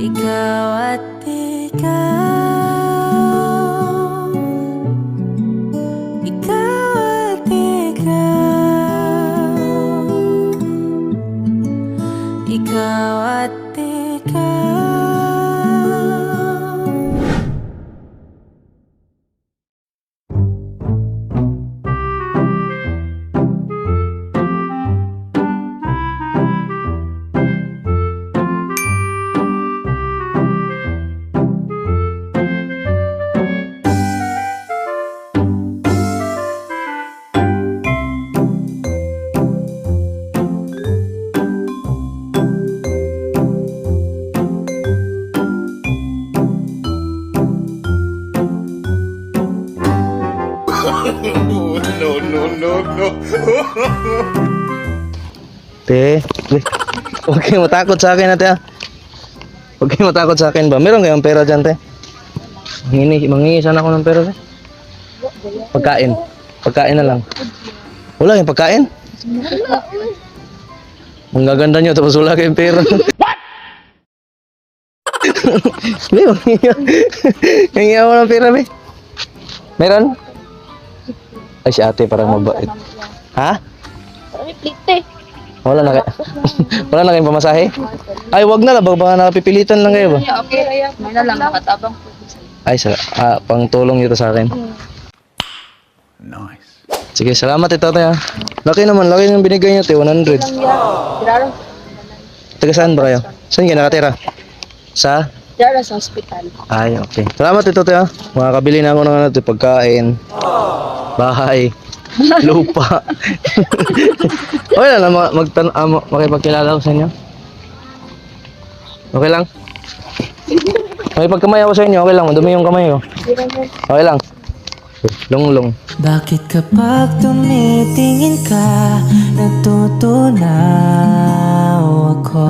Ikaw at ikaw, ikaw at ikaw, ikaw at ikaw. Te, huwag kayong matakot sa akin ate ah. Huwag kayong matakot sa akin ba? Meron kayong pera dyan te? Mangingi sana ako ng pera te. Pagkain. Pagkain na lang. Wala kayong pagkain? Ang gaganda nyo tapos wala kayong pera. Be, mangingi ako ng pera be. Meron? Ay si ate parang mabait. Ha? Wala na kayo. Wala na kayong pamasahe? Ay, wag na lang. Baka nakapipilitan lang kayo ba? Okay, Raya. May na lang nakatabang po. Ay, pang tulong ito sa akin. Nice. Sige, salamat ito tayo. Laki naman. Laki ng binigay niyo, te. 100. Diraro. Taga saan ba kayo? Saan kayo nakatira? Sa? Diraro sa hospital. Ay, okay. Salamat ito tayo. Makakabili na ako ng ano, pagkain. Bahay. Lupa. Okay lang, makipagkilala ko sa inyo. Okay lang? Makipagkamay ako sa inyo, okay lang. Madumi yung kamay ko. Okay lang. Long. Bakit kapag tumitingin ka, natutunaw ako?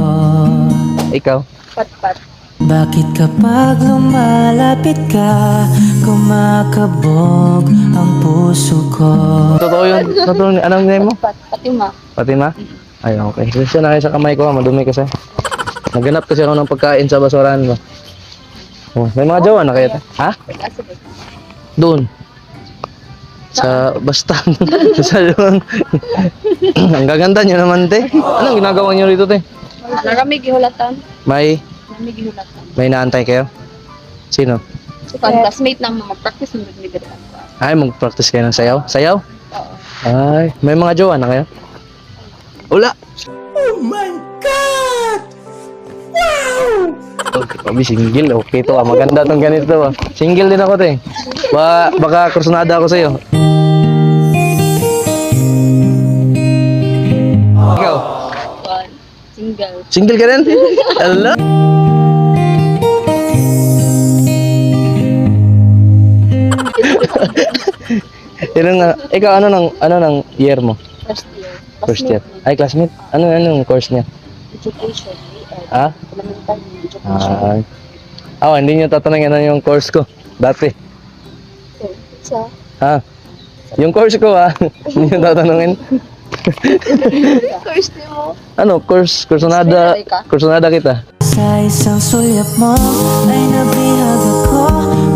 Ikaw? Pat-pat. Bakit kapag lumalapit ka, kumakabog ang puso ko? Totoo yun. Totoo yun. Anong name mo? Fatima. Fatima? Ay, okay. Kasi na kayo sa kamay ko, madumi kasi. Naghanap kasi ako ng pagkain sa basurahan ko. Oh, may mga jowa na kayo? Ha? Kasi ba? Doon. Sa bastan. Sa doon. Ang gaganda nyo naman, te. Anong ginagawa nyo rito, te? Naramig ihulatan. May Ihulatan. naantay kayo? Sino? So, classmate ng mga practice ng nagmigatan ko. Ay, mag-practice kayo ng sayaw? Sayaw? Oo. Ay, may mga jowa na kayo? Wala. Okay, kami single. Okay to ah. Maganda tong ganito ah. Single din ako, te. Baka kursunada ako sa'yo. Ikaw? Single. Single ka rin? Hello? Ikaw ano nang year mo? First year. First year. Ay, classmate. Anong course niya? Education. Ha? Elementary education. Ay. Hindi niyo tatanungin ano yung course ko. Dati. Sa Ha? Yung course ko Hindi niyo tatanungin. course mo. Ano, kursunada kita. Sa isang sulyap mo ay nabihag ako,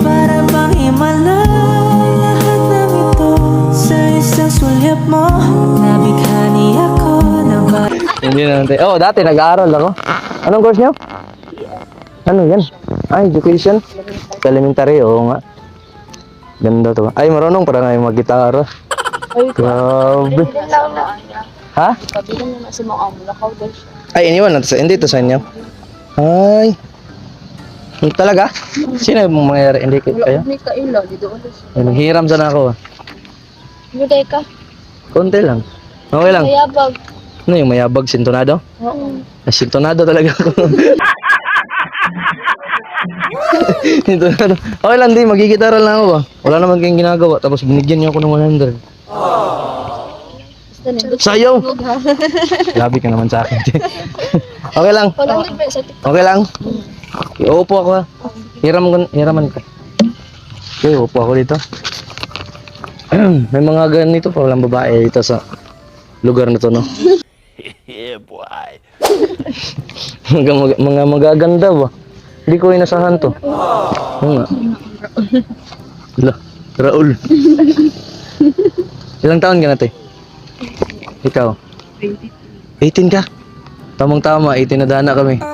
para bang himalay lahat ng ito. Sa isang sulyap mo, nabighani ako na ba? Hindi naman tayo. Oh, dati nag-aaral ako. Anong course niyo? Ano yan? Ay, education. Elementary, oo nga. Ganda to. Ay, marunong para nga yung mag-gitara. Grabe. Ha? Pabiling naman si mga mulakaw daw siya. Ay, iniwan natin hindi to sa inyo. Ay. Talaga? Sino yung mangyayari? Hindi kayo? Ni Kaila, di doon siya. Ay, nanghiram sana ako. Buday ka. Konti lang. Okay lang. Mayabag. Ano yung mayabag? Sintonado? Oo. Ay, sintonado talaga ako. Sintonado. Okay lang, di. Magigitaral lang ako. Wala naman kayong ginagawa. Tapos binigyan niyo ako ng 100. Sayaw! Grabe ka naman sa akin. Okay lang. Walang libre sa TikTok. Okay lang. Uupo ako ha. Hiraman ka. Okay, uupo ako dito. May mga ganito pa walang babae dito sa lugar na to, no? Yeah, boy. mga magaganda ba? Hindi ko inasahan to. Oo nga. Hala, Raul. Ilang taon ka na, te? Ikaw? 18 ka? Tamang-tama, 18 na dana kami. I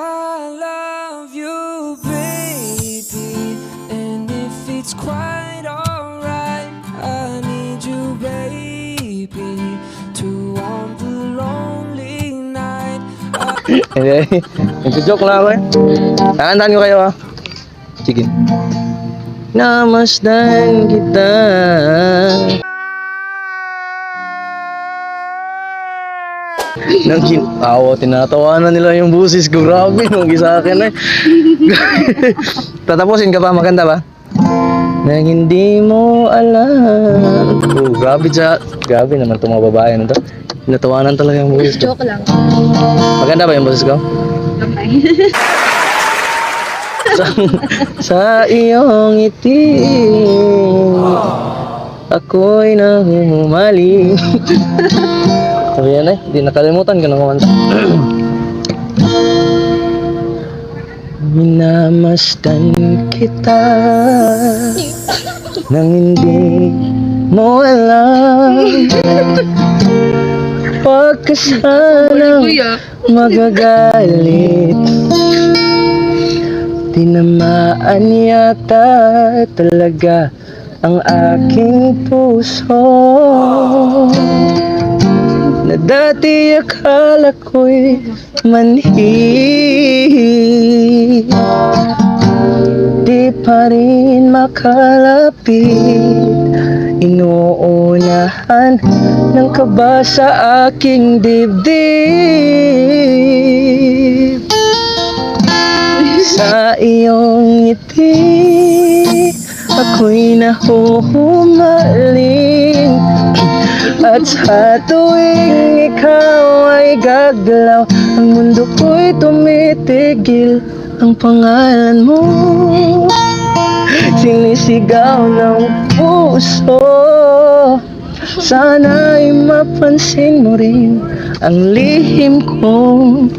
love you, baby. And if it's quite alright, I need you, baby, to warm the lonely night. Hindi, nagjo-joke lang ako eh. Takantahan ko kayo ah. Sige. Namasdan kita. Tinatawanan nila yung busis ko. Grabe, nung sa akin eh. Tatapusin ka pa, maganda ba? Nang hindi mo alam. Oh, grabe naman itong mga babae na to. Tinatawanan talaga yung busis ko. Joke lang. Maganda ba yung busis ko? Gamay. Sa iyong ngiti ako'y nahuhumaling. Sabi yan eh, di nakalimutan ka ng kumanta. Minamasdan kita nang hindi mo alam. Huwag ka sanang magagalit. Tinamaan yata talaga ang aking puso na dati akala ko'y manhi. Di pa rin makalapit, inuunahan ng kaba sa aking dibdib. Sa iyong ngiti ako'y nahuhumaling. At sa tuwing ikaw ay gagalaw, ang mundo ko'y tumitigil. Ang pangalan mo sinisigaw ng puso. Sana'y mapansin mo rin ang lihim kong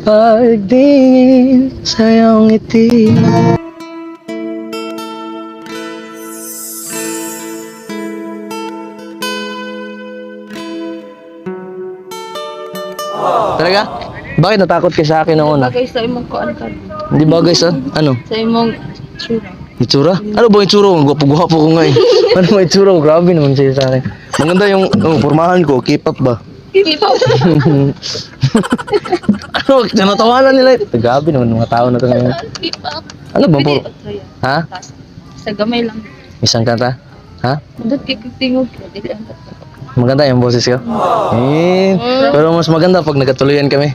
pagdingin sa iyong ngiti. Talaga? Bakit natakot ka sa akin noong una? Bagay sa imong kuan ka. Hindi bagay sa ano? Sa imong tsura. Itsura? Ano ba itsura ko? Gwapo-gwapo ko nga eh. Ano ba itsura ko? Grabe naman siya sa akin. Maganda yung pormahan ko. K-pop ba? Ano? Tinatawanan nila. Grabe naman mga tao na ito ngayon. Ano ba po? Ha? Sa gamay lang. Isang kanta? Ha? Dut tingog ko. Dili ang kata. Maganda yung boses ko? Pero mas maganda pag nagkatuloyan kami.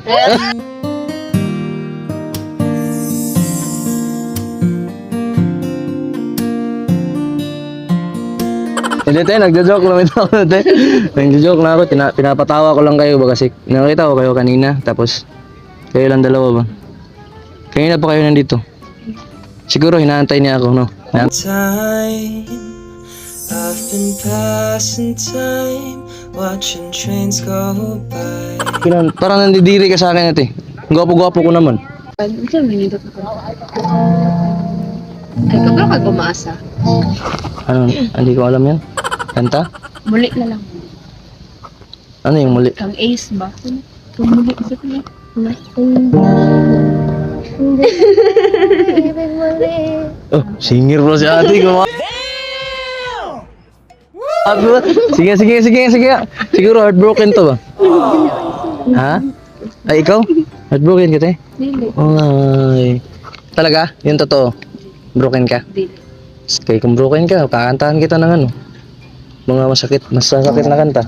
Hindi tayo, nagjo-joke lang ito. Nagjo-joke lang ako, pinapatawa ko lang kayo ba kasi nakita ko kayo kanina, tapos kayo lang dalawa ba? Kanina pa kayo nandito. Siguro hinaantay niya ako, no? Time, I've been passing time, watching trains go by. Parang nandidiri ka sa akin ate. Gwapo-gwapo ko naman. Ano sa minidot ko? Ay, kabra ka gumaasa. Ano, hindi ko alam yan. Kanta? Muli na lang. Ano yung muli? Kang ace ba? Kung muli sa kanya. Oh, singer pala si ate ko. Sige. Siguro heartbroken to ba? Ha? Ay, ikaw? Heartbroken ka, te? Dili. Ay. Talaga? Yung totoo? Broken ka? Dili. Kaya kung broken ka, kakantahan kita ng ano? Mga masasakit na kanta.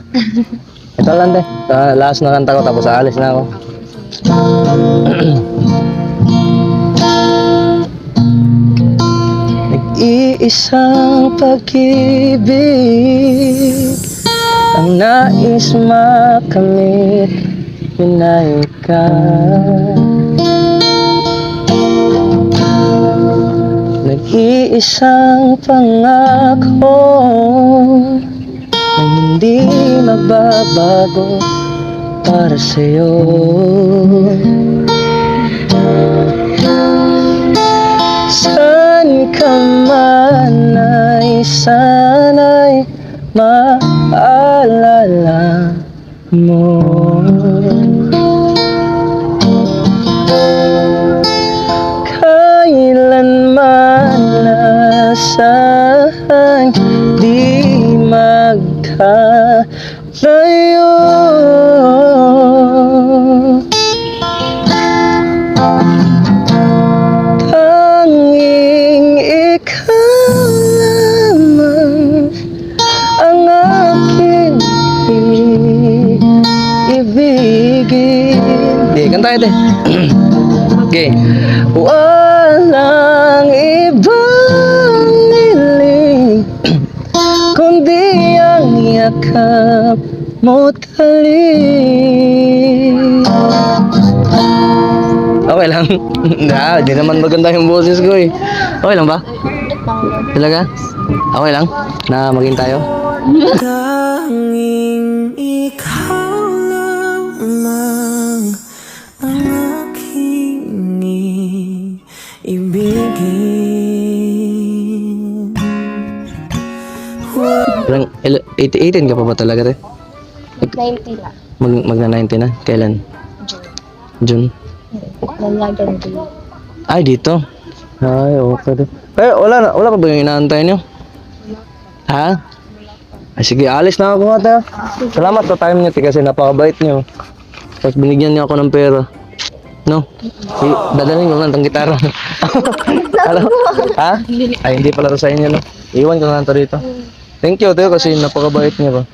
Ito lang, te. Last na kanta ko, tapos aalis na ako. Nag-iisang pag-ibig ang nais makamit, yun ay ikaw. Nag-iisang pangako na hindi magbabago para sa'yo. ka man ay sana'y maalala mo. Kailanman nasa'y di magkalayo. Tanging ikaw lamang ang aking ibigin. Di, kanta ito. Okay. Walang ibang niling kundi ang yakap mo tali. Okay lang. Di naman maganda yung boses ko eh. Okay lang ba? Talaga? Okay lang? Na maging tayo? Tanging ikaw lamang ang aking ibigin. Parang 18 ka pa ba talaga, te? 90 lang. Magna-90 na? Kailan? June? Lalagan din. Ay, dito? Ay, okay. Wala pa ba yung inaantay nyo? Ha? Ay, sige, alis na ako nga tayo. Salamat sa time nyo, te, kasi napakabait nyo. Tapos binigyan niyo ako ng pera. No? Dadalhin ko lang itong gitara. Ano? Ha? Ay, hindi pala to sa inyo, no? Iwan ko lang to dito. Thank you, Teo, kasi napakabait niyo ko.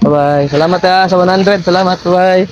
Bye-bye. Salamat, ha, sa 100. Salamat, bye.